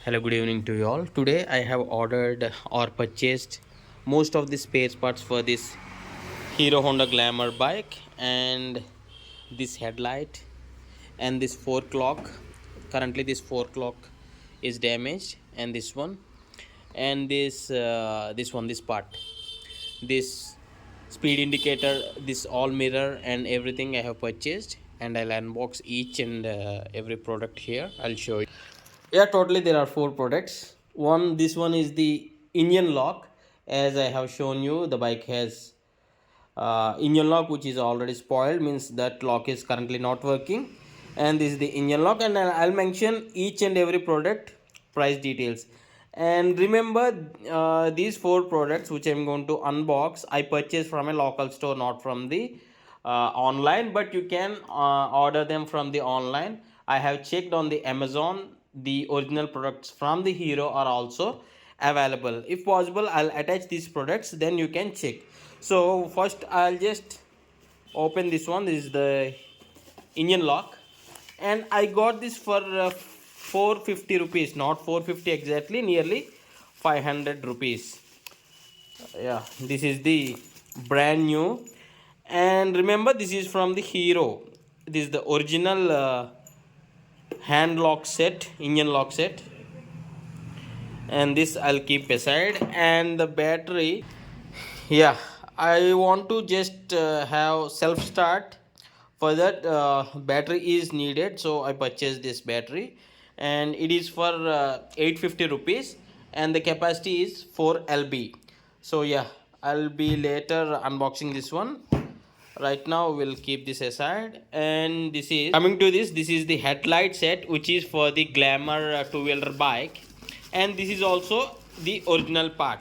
Hello, good evening to you all. Today I have ordered or purchased most of the spare parts for this Hero Honda Glamour bike, and this headlight and this 4 clock. Currently this 4 clock is damaged, and this one, and this part, this speed indicator, this all mirror and everything I have purchased, and I'll unbox each and every product here. I'll show you. Yeah, totally there are four products. This one is the engine lock. As I have shown you, the bike has engine lock which is already spoiled, means that lock is currently not working, and this is the engine lock, and I'll mention each and every product price details. And remember, these four products which I'm going to unbox, I purchased from a local store, not from the online, but you can order them from the online. I have checked on the Amazon. The original products from the Hero are also available. If possible, I'll attach these products, then you can check. So first I'll just open this one. This is the engine lock, and I got this for 450 rupees, not 450 exactly, nearly 500 rupees. Yeah, this is the brand new. And remember, this is from the Hero. This is the original hand lock set, engine lock set, and this I'll keep aside. And the battery, yeah, I want to just have self start. For that, battery is needed, so I purchased this battery, and it is for 850 rupees, and the capacity is 4 lb. So yeah, I'll be later unboxing this one. Right now we'll keep this aside. And this is coming to this is the headlight set, which is for the Glamour two-wheeler bike, and this is also the original part.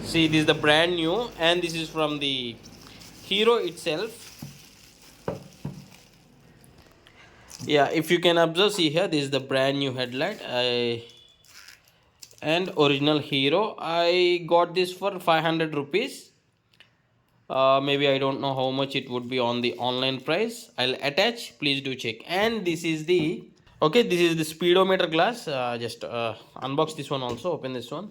See, this is the brand new, and this is from the Hero itself. Yeah, if you can observe, see here, this is the brand new headlight. And original Hero, I got this for 500 rupees. Maybe I don't know how much it would be on the online price. I'll attach, please do check. And this is the, okay, this is the speedometer glass. Just unbox this one also, open this one.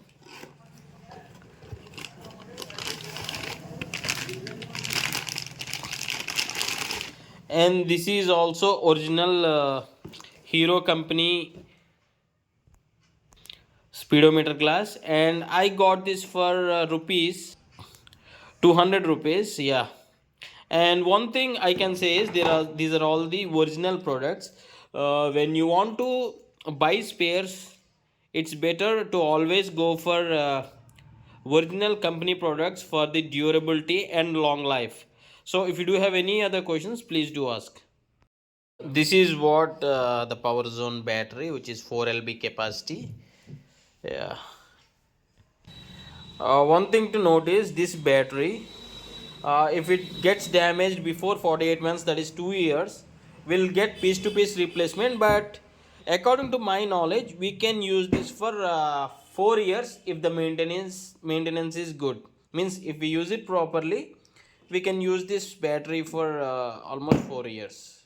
And this is also original Hero company speedometer glass, and I got this for rupees 200 rupees. Yeah, and one thing I can say is these are all the original products. When you want to buy spares, it's better to always go for original company products for the durability and long life. So if you do have any other questions, please do ask. This is what the power zone battery, which is 4 lb capacity. Yeah. One thing to note is this battery, if it gets damaged before 48 months, that is 2 years, will get piece to piece replacement. But according to my knowledge, we can use this for 4 years if the maintenance is good. Means if we use it properly, we can use this battery for almost 4 years.